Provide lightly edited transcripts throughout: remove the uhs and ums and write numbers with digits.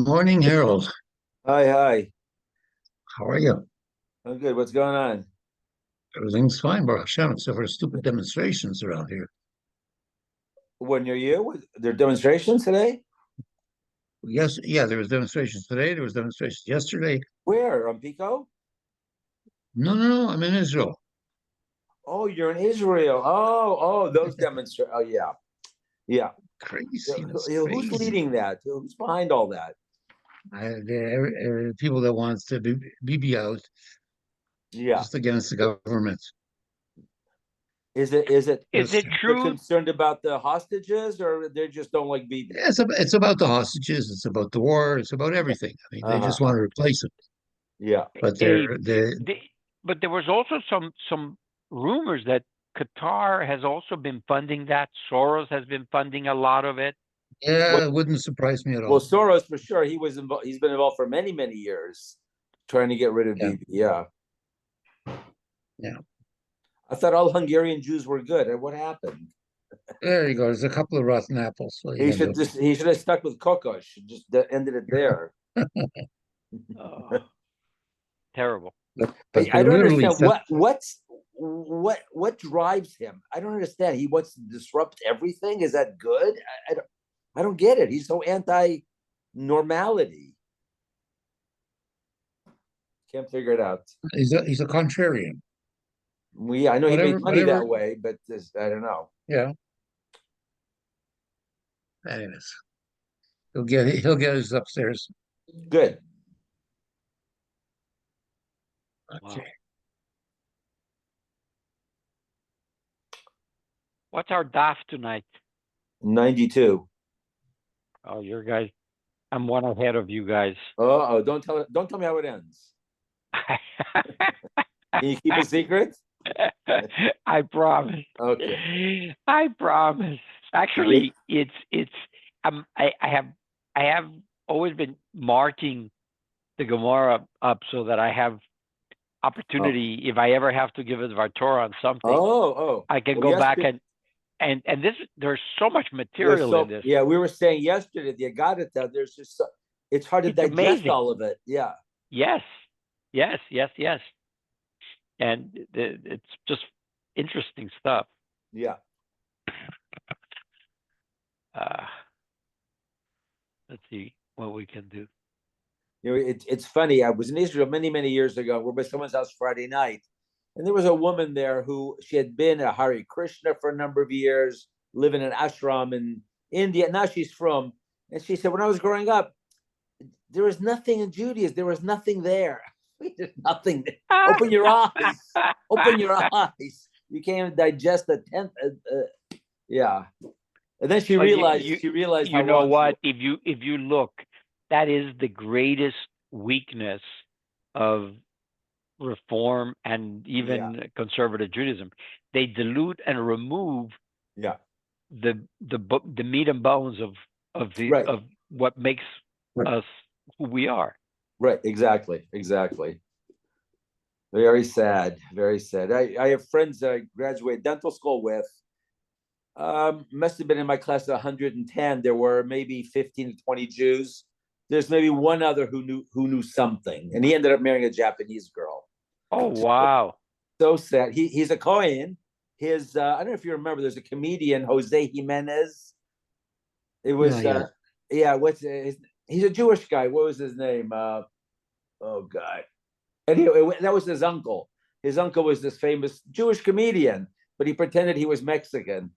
Morning, Harold. Hi, hi. How are you? I'm good. What's going on? Everything's fine, Baruch Hashem, except for stupid demonstrations around here. When near you? There are demonstrations today? Yes, yeah, there was demonstrations today. There was demonstrations yesterday. Where? On Pico? No, no, no, I'm in Israel. Oh, you're in Israel. Oh, those demonstrations. Oh, yeah, yeah. Craziness, Who's crazy. leading that? Who's behind all that? People that wants to be out Yeah. just against the government. Is it Is Just it they're true? concerned about the hostages or they just don't like Bibi? it's about the hostages. It's about the war. It's about everything. I mean, they just want Uh-huh. to replace it. Yeah. But A, they're but there was also some rumors that Qatar has also been funding that. Soros has been funding a lot of it. Well, yeah, it wouldn't surprise me at well, all. Soros for sure. He was involved. He's been involved for many, many years, trying to get rid of Yeah, Bibi. Yeah. yeah. I thought all Hungarian Jews were good. And what happened? There you go. There's a couple of rotten apples. What are you He gonna should do? just he should have stuck with Kokosh. Just ended it there. Oh, terrible. But I they're don't literally understand what drives him. I don't understand. He wants to disrupt everything. Is that good? I don't get it. He's so anti normality. Can't figure it out. he's a contrarian. I know he Whatever, made money whatever. that way, but I don't know. Yeah. Anyways, he'll get his upstairs. Good. Wow. Okay. What's our DAF tonight? 92. Oh, your guys. I'm one ahead of you guys. Oh, don't tell me how it ends. Can you keep a secret? I promise. Okay. I promise. Wait. Actually, it's I have always been marking the Gemara up so that I have Oh. opportunity if I ever have to give a Torah on something, Oh. I can Well, go back yesterday and this there's so much there's material in so this. yeah, we were saying yesterday the Agadata, there's just it's hard to It's digest amazing. all of it. Yeah, Yes, yes, and it's just interesting stuff. yeah. Uh, let's see what we can do. It's funny. I was in Israel many, many years ago. We're by someone's house Friday night, and there was a woman there who she had been a Hare Krishna for a number of years, living in ashram in India. Now she's from, and she said, when I was growing up, there was nothing in Judaism. There was nothing there. There's nothing. There. Open your eyes. Open your eyes. You can't even digest a tenth. Yeah. And then she But realized she realized you how know wrong she what? was. If you look, that is the greatest weakness of reform and Yeah. even conservative Judaism. They dilute and remove Yeah. the meat and bones Right. of what makes us who we are. Right. Exactly. Exactly. Very sad. Very sad. I have friends that I graduated dental school with. Must have been in my class 110. There were maybe 15 to 20 Jews. There's maybe one other who knew something, and he ended up marrying a Japanese girl. Oh wow! So sad. He's a Kohen. His I don't know if you remember. There's a comedian Jose Jimenez. It Yeah, was yeah. yeah. He's a Jewish guy. What was his name? Oh God. Anyway, that was his uncle. His uncle was this famous Jewish comedian, but he pretended he was Mexican.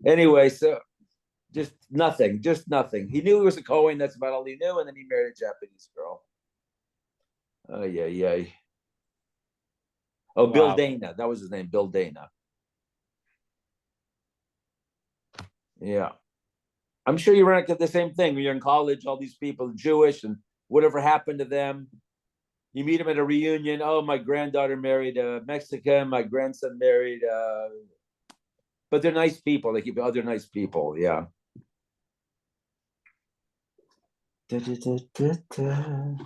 Anyway, so just nothing. He knew he was a Cohen. That's about all he knew, and then he married a Japanese girl. Oh yeah. Oh, Bill Wow! Dana. That was his name, Bill Dana. Yeah. I'm sure you run into the same thing when you're in college. All these people, Jewish, and whatever happened to them. You meet them at a reunion. Oh, my granddaughter married a Mexican. My grandson married. But they're nice people. They keep other nice people. Yeah. Da, da, da, da, da.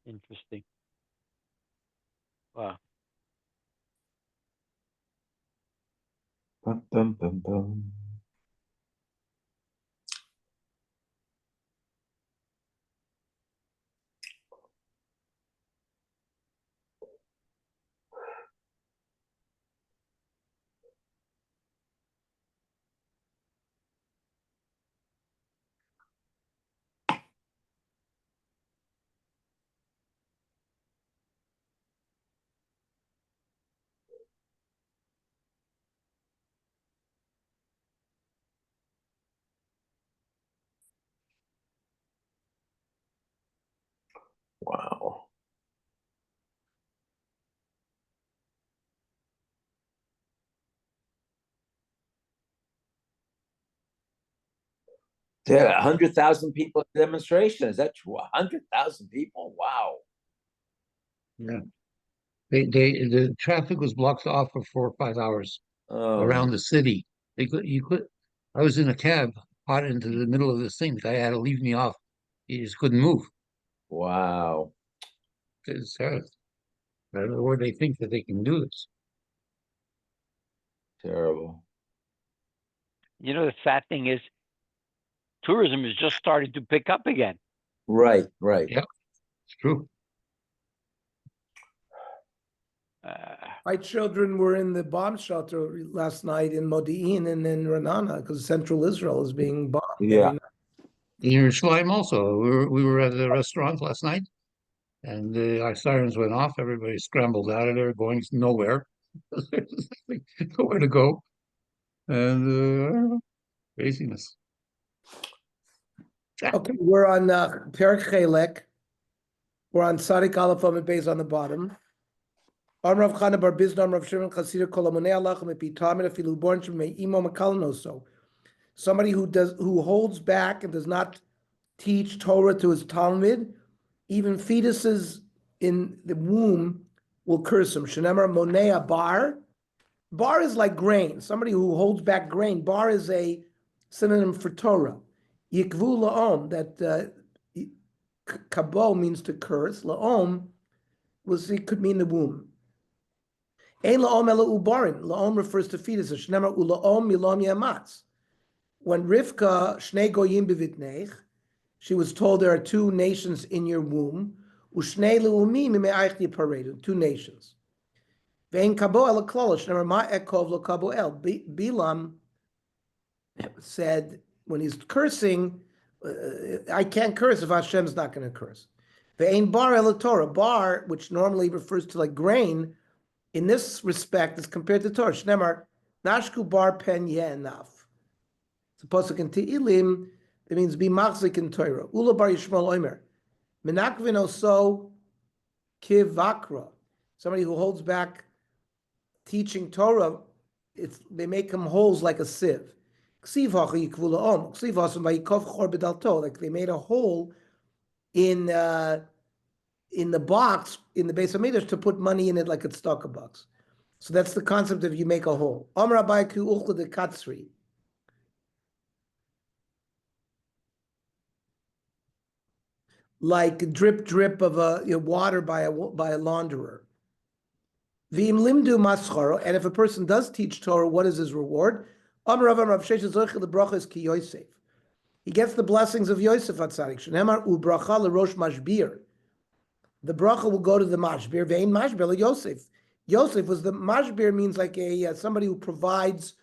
Interesting. Wow! Bum, bum, bum, bum. Wow. Yeah, 100,000 people at the demonstration. Is that true? 100,000 people? Wow. Yeah. The traffic was blocked off for 4 or 5 hours Oh, around the city. You could, I was in a cab, hot into the middle of this thing. The guy had to leave me off. He just couldn't move. wow. It's, I don't know where they think that they can do this. Terrible. You know, the sad thing is tourism is just starting to pick up again. Right, right. Yeah, it's true. My children were in the bomb shelter last night in Modi'in and in Ranana because central Israel is being bombed. Yeah. In Yerushalayim also, we were at the restaurant last night, and our sirens went off. Everybody scrambled out of there, going nowhere. There's nowhere to go, and I don't know, craziness. Okay, we're on Perek Chelek. We're on Sadik Aleph Amud Beis on the bottom. Amr Rav Chana bar Bizna, Amr Rav Shimon Chasida Kol Amonei Alach Mepitamid Afilu Born Shemei Imo Makalanoso. Somebody who holds back and does not teach Torah to his Talmud, even fetuses in the womb will curse him. Shenemar Monea Bar. Bar is like grain. Somebody who holds back grain. Bar is a synonym for Torah. Yikvu La'om, that kabo means to curse. La'om it could mean the womb. Ein La'om ela ubarin. La'om refers to fetuses. Shenemar ula'om milom yamatz. When Rivka shnei goyim bevitneich, she was told there are two nations in your womb. Ushnei leumim me'aich yiparedu, two nations. Vein kabo el klolish, never ma ekov lo kabo el. Bilam said when he's cursing, I can't curse if Hashem's not going to curse. Vein bar el Torah, bar, which normally refers to like grain, in this respect is compared to Torah. Shnemar nashku bar pen yenaf. It's a pasuk in Te'ilim. It means be machzik in Torah. Ula bar Yishmael omer. Menakvin oso kivakra. Somebody who holds back teaching Torah, they make him holes like a sieve. Like they made a hole in the box in the base of Midrash to put money in it like it's stock a box. So that's the concept of you make a hole. Like drip drip of water by a launderer. V'im limdu mascharo, and if a person does teach Torah, what is his reward? He gets the blessings of Yosef Atzadik. Shenemar ubracha lerosh mashbir. The bracha will go to the mashbir. Vein mashbir Yosef. Yosef was the mashbir, means like somebody who provides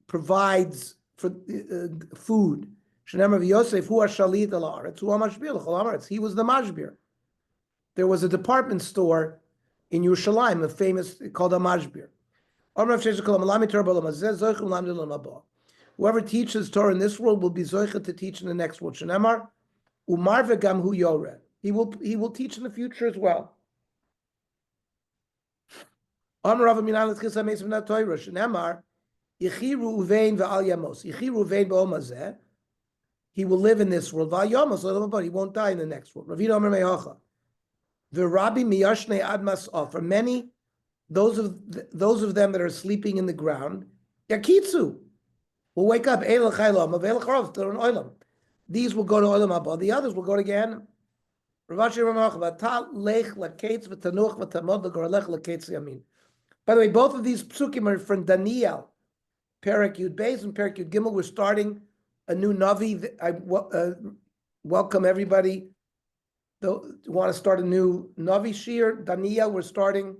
for food. Shenemar Yosef hu hashalit al haaretz hu hamashbir l'chol haaretz. He was the mashbir. There was a department store in Yerushalayim, a famous called a mashbir. Whoever teaches Torah in this world will be zoichet to teach in the next world. Shenemar umar v'gam hu yored. He will teach in the future as well. Amar Rav Minan l'tchis hameis v'nat Torah. Shenemar yichiru uvein v'al yamos. Yichiru uvein b'omazeh. He will live in this world. V'al yamos, but he won't die in the next world. Ravina Omer Me'acha. The Rabbi miyashnei admas offer many. Those of them that are sleeping in the ground, yakitzu, will wake up. These will go to olam haba. The others will go to Gehenna. By the way, both of these psukim are from Daniel. Perek Yud Beis and Perek Yud Gimel. We're starting a new Navi. I welcome everybody who want to start a new Navi Shir. Daniel, we're starting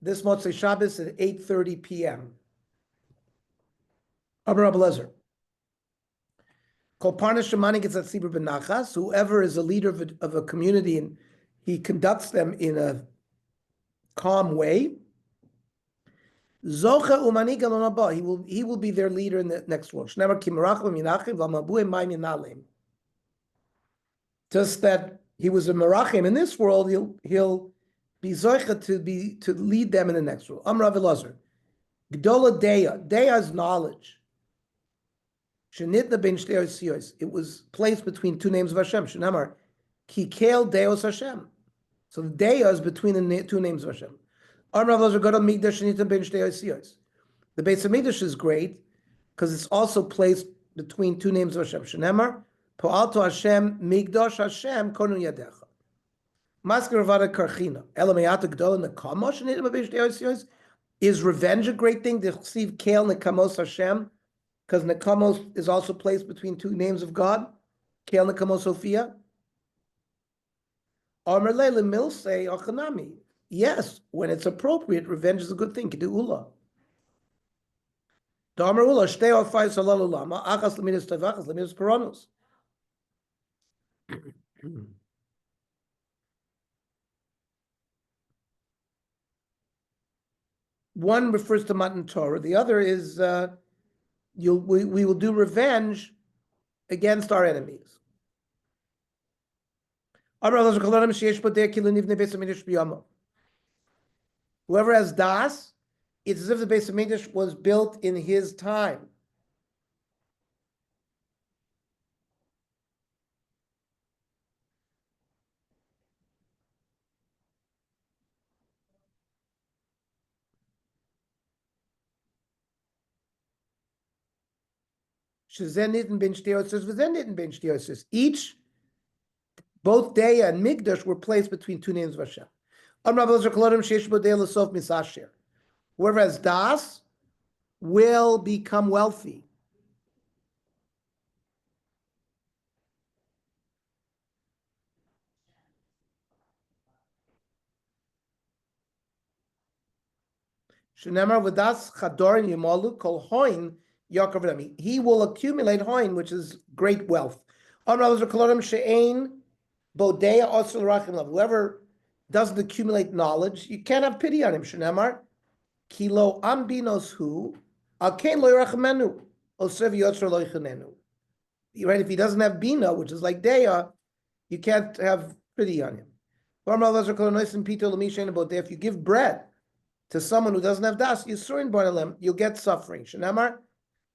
this Motzei Shabbos at 8:30 p.m. Amar Rabbi Lezer. Kol parnas shemani gets at tzibur benachas. Whoever is a leader of a community and he conducts them in a calm way. Zocha umanika lo naba. He will be their leader in the next world. Shneimar ki merachim minachim v'amabuim ma'im yinalim. Just that he was a merachim in this world, he'll be zocha to lead them in the next world. Amar Rabbi Lezer. Gdola deya. Deya is knowledge. Shenitna ben shtei osiyos. It was placed between two names of Hashem. Shenamar ki kel deos Hashem. So the deya is between the two names of Hashem. The Beis Hamikdash is great because it's also placed between two names of Hashem. Shenemar, Po'alto Hashem, Migdosh Hashem, Konu Yadecha. Masker Vada Karchina, Elamayata Gdola Nekamo, Shenitim Beis Hamikdash. Is revenge a great thing? To receive Kel Nekamos Hashem, because Nekamos is also placed between two names of God. Kel Nekamos Sophia. Amar Leila Milsei Ochanami. Yes, when it's appropriate, revenge is a good thing. Kedu'ula. Damar ula shtei ofay salal ulama achas lemidas tavachas lemidas koronos. One refers to Matan Torah. The other is we will do revenge against our enemies. Whoever has das, it's as if the Beis Hamikdash was built in his time. Each, both Deya and Migdash were placed between two names of Hashem. Whoever has das will become wealthy. He will accumulate hoin, which is great wealth. Whoever doesn't accumulate knowledge, you can't have pity on him. Shenemar, kilo ambinos hu, alkein lo yerachmenu, osev yotzer lo yichanenu. Right? If he doesn't have bina, which is like deya, you can't have pity on him. If you give bread to someone who doesn't have das, you'll get suffering. Shenemar,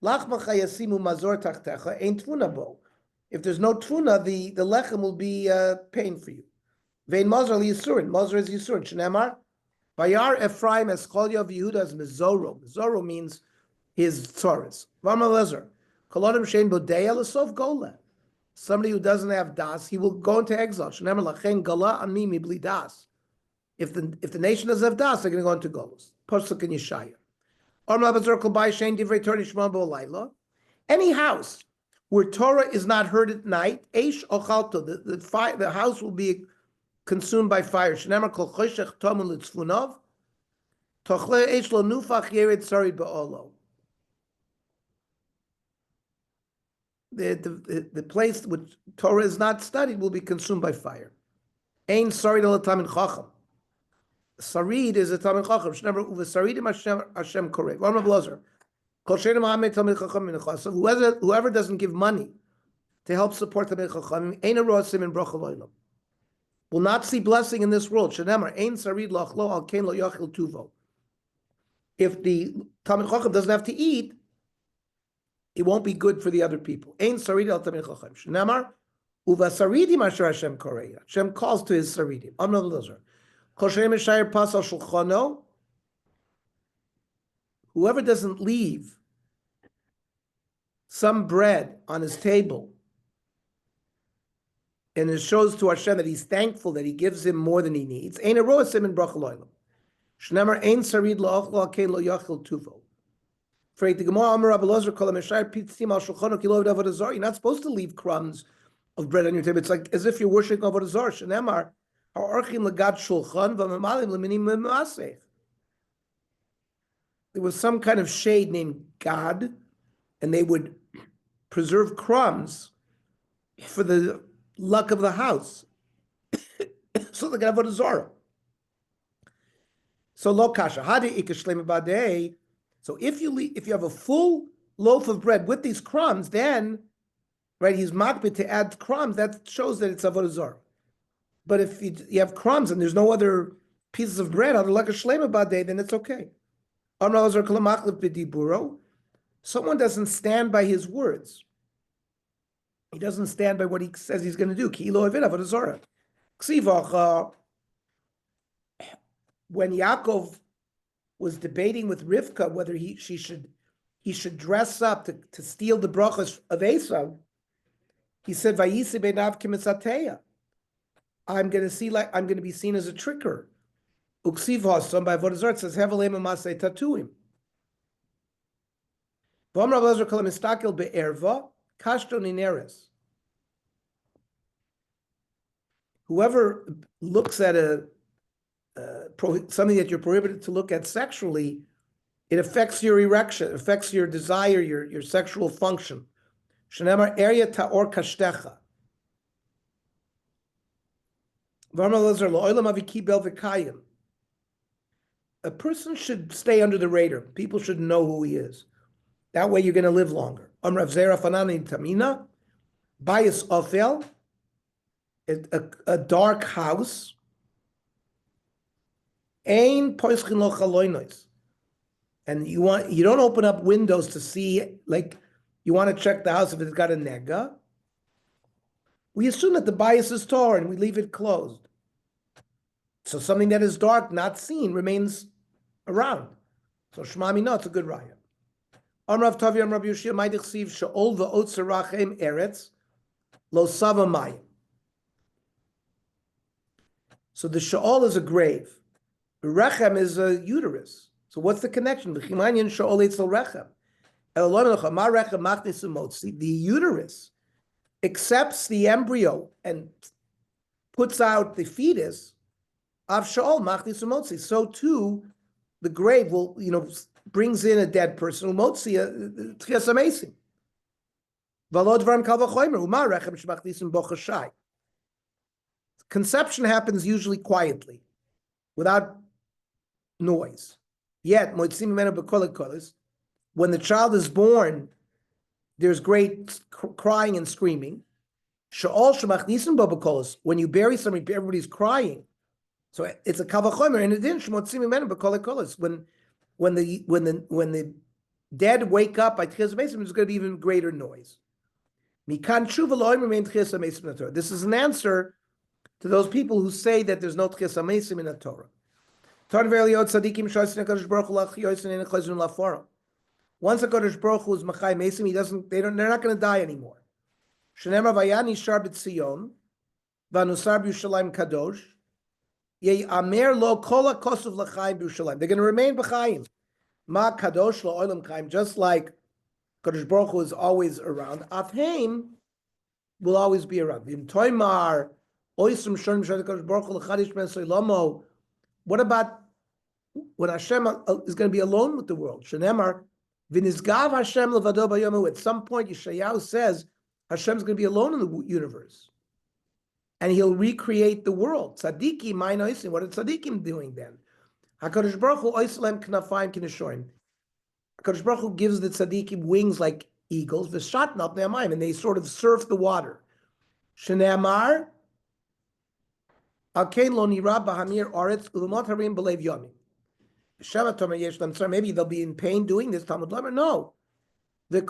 lachmacha yasimu mazor tachtecha ein tvuna bo. If there's no tvuna, the lechem will be pain for you. Vein Mazar Yisurin. Mazar is Yisurin. Shnemar. Bayar Ephraim Escholya Yehuda is Mizoro. Mizoro means his tzoras. Vama Lezer. Kolodim Shein Bodeya L'Sof Gola. Somebody who doesn't have das, he will go into exile. Shnemar Lachen Gala Ani Mibli Das. If the nation doesn't have das, they're going to go into Golos. Pasuk in Yeshaya. Orma Bazar Kolbai Shein Divrei Torah Nishma Bo Laila. Any house where Torah is not heard at night, Eish Ochalto. The house will be consumed by fire. Shneimar kol choshech tomu litzfunav, tochle eish lo nufach yered sarid ba'olo. The place which Torah is not studied will be consumed by fire. Ein sarid al tamin chacham. Sarid is a tamin chacham. Shneimar uvesaridim Hashem korei. V'amar blazer. Kol sheinu ma'amei tamin chacham min chassav. Whoever doesn't give money to help support tamin chacham, ein arosim in bracha lo'olam, will not see blessing in this world. Shenemar ein sarid lachlo al kein lo yachil tuvo. If the Talmid Chacham doesn't have to eat, it won't be good for the other people. Ein sarid al Talmid Chacham. Shenemar uva saridim asher Hashem koreya. Hashem calls to his saridim. Amna v'lozer. Kol she'em eshayir pas al shulchano. Whoever doesn't leave some bread on his table, and it shows to Hashem that he's thankful that he gives him more than he needs. Ein aroasim in bracha lo'olam. Shneimar ein sarid la'ochlo al kein lo yachil tuvo. You're not supposed to leave crumbs of bread on your table. It's like as if you're worshiping avodah zarah. Shenemar, there was some kind of shade named God, and they would preserve crumbs for the luck of the house. So they got avodah zarah. So lo kasha hadi ikashlema badei. So if you have a full loaf of bread with these crumbs, then right, he's makbid to add crumbs. That shows that it's avodah zarah. But if you have crumbs and there's no other pieces of bread, like a shlema badei, then it's okay. Someone doesn't stand by his words. He doesn't stand by what he says he's going to do. When Yaakov was debating with Rivka whether he should dress up to steal the brachas of Esau, he said, "Vayisi beinav kimisateya." I'm going to be seen as a tricker. Uksiv hasam by avodah zarah says hevelem masei tatuim. V'amar Rav Elazar kol mistakel be'erva kashto nineres. Whoever looks at something that you're prohibited to look at sexually, it affects your erection, affects your desire, your sexual function. Shenemar area ta'or kashtecha. A person should stay under the radar. People should know who he is. That way you're going to live longer. Amrav Zera Fanani Tamina, Bias Ophel, a dark house. Ein Poischin Lo Chaloinois. And you don't open up windows to see, like you want to check the house if it's got a nega. We assume that the bias is torn and we leave it closed. So something that is dark, not seen, remains around. So Shmami, no, it's a good raya. Amrav Tavi Amrav Yoshia Maidich Siv Sha'ol V'ot Serachem Eretz Lo Sava Mayim. So the Sha'ol is a grave. The Rechem is a uterus. So what's the connection? The uterus accepts the embryo and puts out the fetus of Sha'ol Machnis Umotzi. So too, the grave will, brings in a dead person. Umotzi Tchias Amesim. V'lo dvarim kal v'chomer umar rechem shemachnisim bo chashai. Conception happens usually quietly, without noise. Yet, when the child is born, there's great crying and screaming. When you bury somebody, everybody's crying. So it's a kavachomer. In addition, when the dead wake up by Tchias Mesim, there's going to be even greater noise. This is an answer to those people who say that there's no Tchias Mesim in the Torah. Once a Kodesh Baruch Hu is Machai Mesim, they're not going to die anymore. Shenemar Vayani Shar B'Tzion, Vanusar B'Yushalayim Kadosh, Amer Lo Kol HaKosuv L'Chaim B'Yushalayim. They're going to remain B'Chaim. Ma Kadosh Lo Olam Chaim, just like Kodesh Baruch Hu is always around. Afheim will always be around. V'im Toimar Oisum Shonim Shad Kodesh Baruch Hu L'Chadish Ben Soilomo. What about when Hashem is going to be alone with the world? Shenemar, V'nizgav Hashem levado b'yomu. At some point, Yeshayahu says Hashem's going to be alone in the universe, and He'll recreate the world. Tzaddikim, ma'in oisim. What are tzaddikim doing then? Hakadosh Baruch Hu oislem knafayim kineshorim. Hakadosh Baruch Hu gives the tzaddikim wings like eagles. V'shatnat ne'amayim, and they sort of surf the water. Shenemar. Maybe they'll be in pain doing this. Talmud Lamer, no. They'll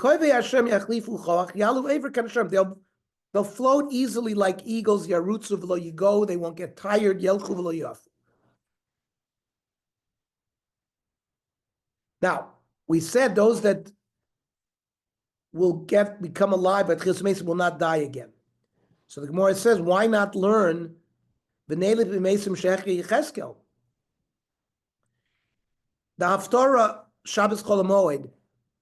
float easily like eagles. Yarutzu v'lo yigo. They won't get tired. Yelchu v'lo yafu. Now we said those that will become alive at Tchias Mesim will not die again. So the Gemara says, why not learn? The Haftorah Shabbos Chol HaMoed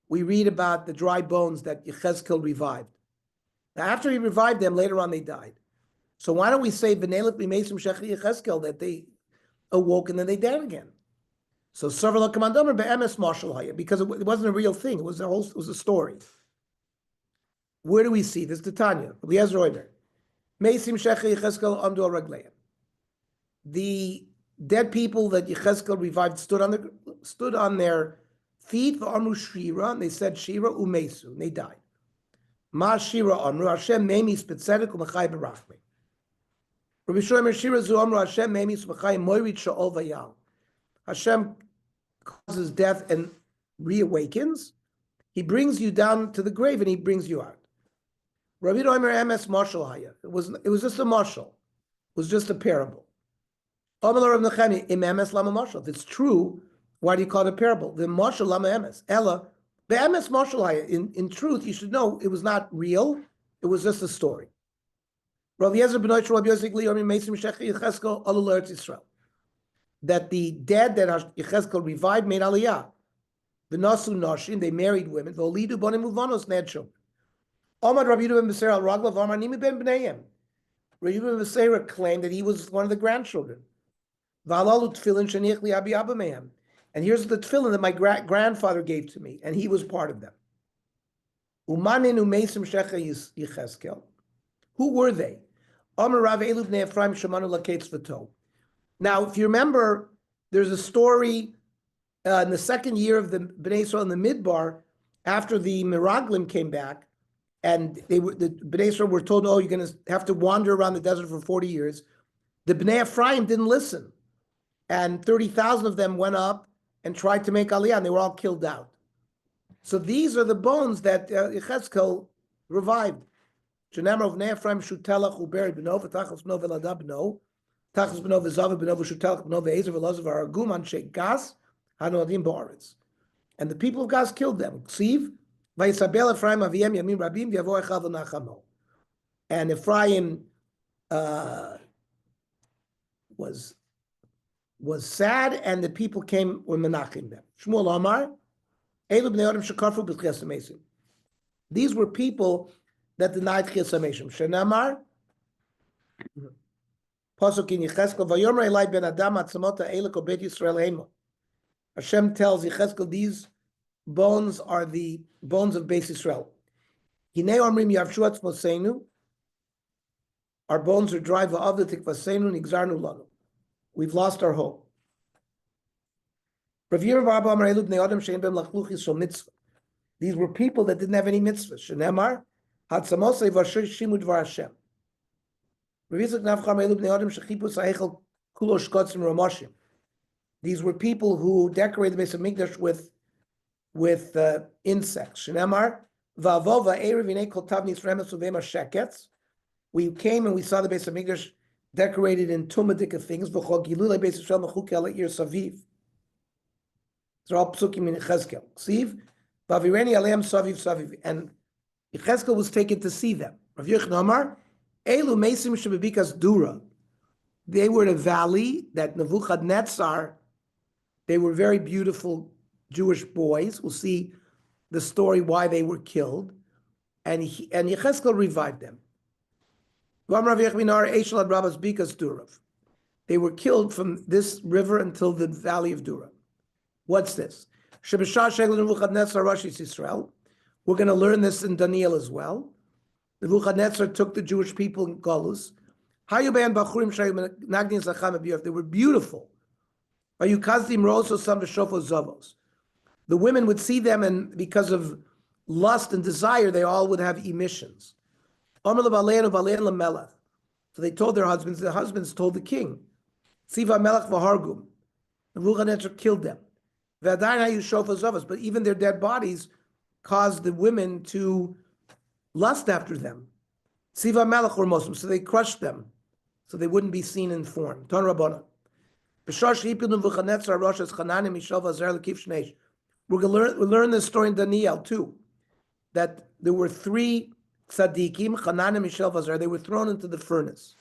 we read about the dry bones that Yechezkel revived. Now, after he revived them, later on they died. So why don't we say V'nelech b'meisim shechi Yechezkel, that they awoke and then they died again? So Sarvala Kamandomer be'emes marshal haya, because it wasn't a real thing. It was a story. Where do we see this? Tanya, Eliezer Oimer, Meisim shechi Yechezkel amdu al ragleim. The dead people that Yechezkel revived stood on their feet, v'amru shira, and they said shira umesu, and they died. Ma shira amru Hashem memis b'tzedek u'machai b'rachmei. Rabbi Shomer shira zu amru Hashem memis u'machai moirit sha'ol v'yal. Hashem causes death and reawakens. He brings you down to the grave and he brings you out. Rabbi Omer ms marshal haya. It was just a marshal. It was just a parable. If it's true, why do you call it a parable? The marshal lama ms. Ella, the ms marshal haya. In truth, you should know it was not real. It was just a story. That the dead that Yechezkel revived made aliyah. The nasu nashim, they married women. V'olidu bonim uvanos, they had children. Omad Rabbi Yehuda ben Beseira al Raglav Amar Nimi ben Bneiim. Rabbi Yehuda ben Beseira claimed that he was one of the grandchildren. V'alalu tefillin sheniach li abi abba mehem. And here's the tefillin that my grandfather gave to me, and he was part of them. Umanin umeisim shecha Yechezkel. Who were they? Amar Rav Elu bnei Ephraim shemanu laketz v'to. Now, if you remember, there's a story in the second year of the Bnei Yisrael in the Midbar, after the Meraglim came back, and the Bnei Yisrael were told, "Oh, you're going to have to wander around the desert for 40 years." The Bnei Ephraim didn't listen, and 30,000 of them went up and tried to make Aliyah, and they were all killed out. So these are the bones that Yechezkel revived. Shenamar of Bnei Ephraim shutelach uberi b'no v'tachas b'no v'lada b'no. Tachas b'no v'zav b'no v'shutelach b'no v'ezer v'lazav ha'aragum anshe Gas hanoadim ba'aretz. And the people of Gas killed them. Ksiv v'yisabel Ephraim aviyem yamim rabim v'yavo echad v'nachamo. And Ephraim was sad, and the people were menachim them. Shmuel Amar, Elu b'nei Adam shekarfu b'tchias hamesim. These were people that denied tchias hamesim. Shenamar, Pasuk in Yechezkel, Vayomer Elai ben Adam atzamota elik obet Yisrael hema. Hashem tells Yechezkel, these bones are the bones of Beis Yisrael. Hinei omrim yavshu atzmoseinu. Our bones are dry. Va'avda tikvaseinu nigzarnu lanu. We've lost our hope. These were people that didn't have any mitzvahs. Shenemar, Hatzamosei v'shimu dvar Hashem. These were people who decorated the Beis Hamikdash with insects. Shenemar, Va'avova erev hinei kol tavnis remes uvema sheketz. We came and we saw the Beis Hamikdash decorated in tumadika things. These are all psukim in Yechezkel. Siv, Vavireni aleim saviv saviv, and Yechezkel was taken to see them. Rav Yochanan Amar, Elu meisim shebebikas dura. They were in a valley that Nebuchadnezzar. They were very beautiful Jewish boys. We'll see the story why they were killed, and Yechezkel revived them. They were killed from this river until the valley of Dura. What's this? We're going to learn this in Daniel as well. Nebuchadnezzar took the Jewish people in Golus. They were beautiful. The women would see them, and because of lust and desire, they all would have emissions. So they told their husbands. The husbands told the king. Nebuchadnezzar killed them. But even their dead bodies caused the women to lust after them. So they crushed them, so they wouldn't be seen in form. We're going to learn this story in Daniel too, that there were 3 tzaddikim, Hanan and Mishael Vazar. They were thrown into the furnace.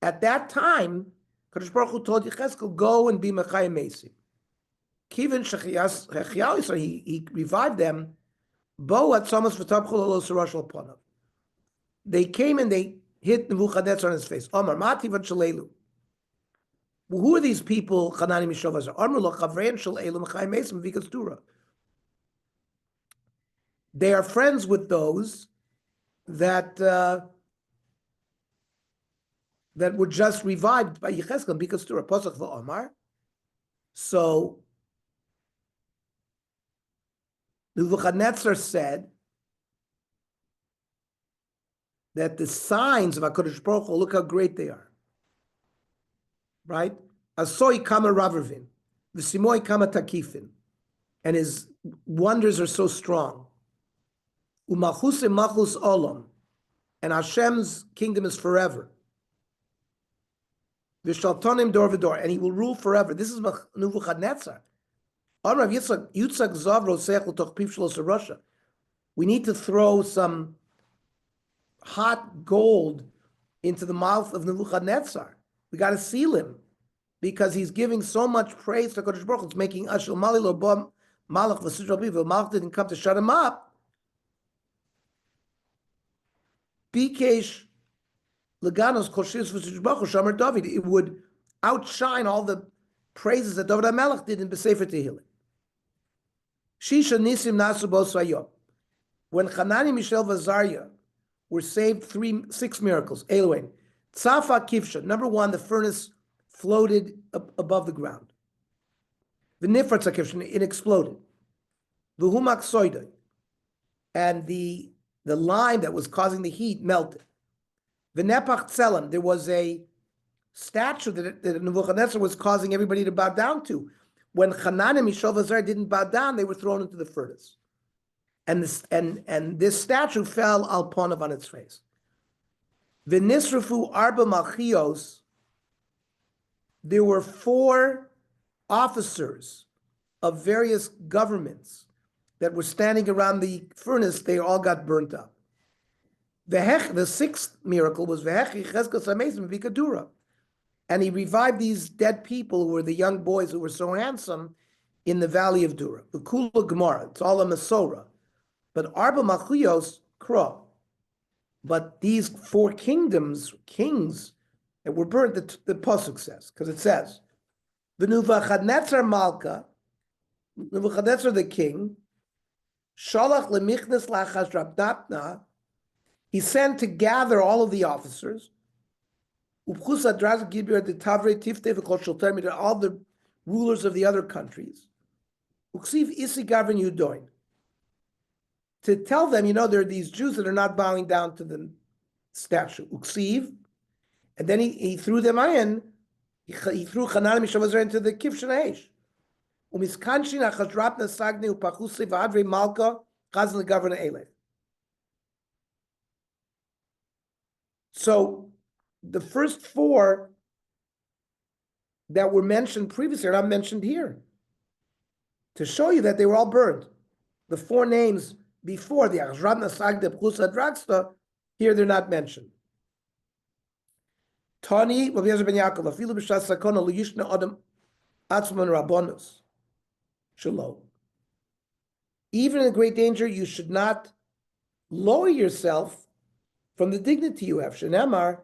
At that time, Kadosh Baruch Hu told Yechezkel, go and be Mechayim Mesim. Kivin Shechiyahu, so he revived them. Bo at Somas v'tabchol alo sarash al panav. They came and they hit Nebuchadnezzar on his face. Omar Mati v'Shalelu. Who are these people? Chanani Mishav Azar. Amr lo Chavrein Shal Elu Mechayim Mesim Vikas Tura. They are friends with those that that were just revived by Yechezkel because Tura Posach v'Omar. So Nebuchadnezzar said that the signs of HaKadosh Baruch Hu, look how great they are. Right? Asoi kama ravervin, v'simoi kama takifin, and his wonders are so strong. Umachus machus olam, and Hashem's kingdom is forever. V'shaltonim dor v'dor, and he will rule forever. This is Nebuchadnezzar. We need to throw some hot gold into the mouth of Nebuchadnezzar. We got to seal him because he's giving so much praise to Kodesh Baruch Hu. It's making Ashel Malilo Bom Malach V'Sidra Biv. Malach didn't come to shut him up. Bikesh Leganos Koshis V'Sidra Baruch Hu Shomer David. It would outshine all the praises that David HaMelech did in B'Sefer Tehillim. Shisha Nisim Nasu Bosayom. When Hanani, Mishael, Vazariah were saved, 6 miracles. Eloin. Tzafa Kivsha. Number 1, the furnace floated above the ground. V'nifratza Kivsha, it exploded. V'humak Soidai. And the lime that was causing the heat melted. V'nepach Tzelem. There was a statue that Nebuchadnezzar was causing everybody to bow down to. When Hanan and Mishael Vazar didn't bow down, they were thrown into the furnace. And this statue fell al ponav on its face. V'nisrafu arba malchios. There were 4 officers of various governments that were standing around the furnace. They all got burnt up. The 6th miracle was V'hechi Chezkel Samesim Vikadura. And he revived these dead people who were the young boys who were so handsome in the valley of Dura. The Kula Gemara, it's all a Masora. But Arba Machuyos, Kro. But these 4 kings that were burnt, the Pasuk says, because it says, V'Nebuchadnezzar Malka, Nebuchadnezzar the king, Shalach lemichnes lachashrabdatna, he sent to gather all of the officers, all the rulers of the other countries, to tell them, there are these Jews that are not bowing down to the statue. And then he threw them in. He threw Hanan and Mishael into the Kivshan Eish. So the first 4 that were mentioned previously are not mentioned here, to show you that they were all burned. The 4 names before, the Achzrabna Sagde Pchusa Dragsta, here they're not mentioned. Tani, Rabbi Yezer ben Yaakov, Afilu b'shas sakona liyishna adam atzman rabonus. Shalom. Even in great danger, you should not lower yourself from the dignity you have. Shenamar,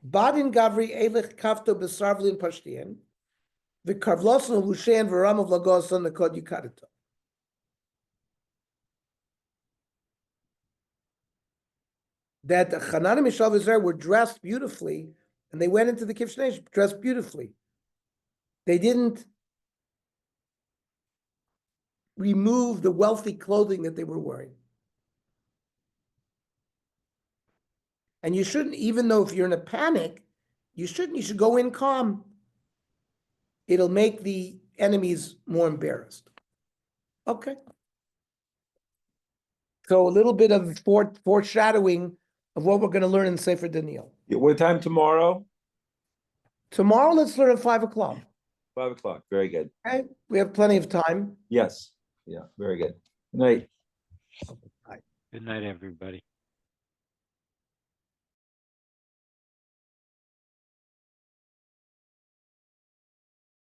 Badin Gavri Eilich Kafto Besarvlin Pashtian, Vikarvlosan Lushan Varam of Lagosan Nakod Yukadito. That Hanan and Mishael Vazar were dressed beautifully, and they went into the Kivshan dressed beautifully. They didn't remove the wealthy clothing that they were wearing. And you shouldn't, even though if you're in a panic, you shouldn't, you should go in calm. It'll make the enemies more embarrassed. Okay. So a little bit of foreshadowing of what we're going to learn in Sefer Daniel. What time tomorrow? Tomorrow, let's learn at 5 o'clock. 5 o'clock. Very good. Okay, we have plenty of time. Yes. Yeah, very good. Good night. Good night, everybody.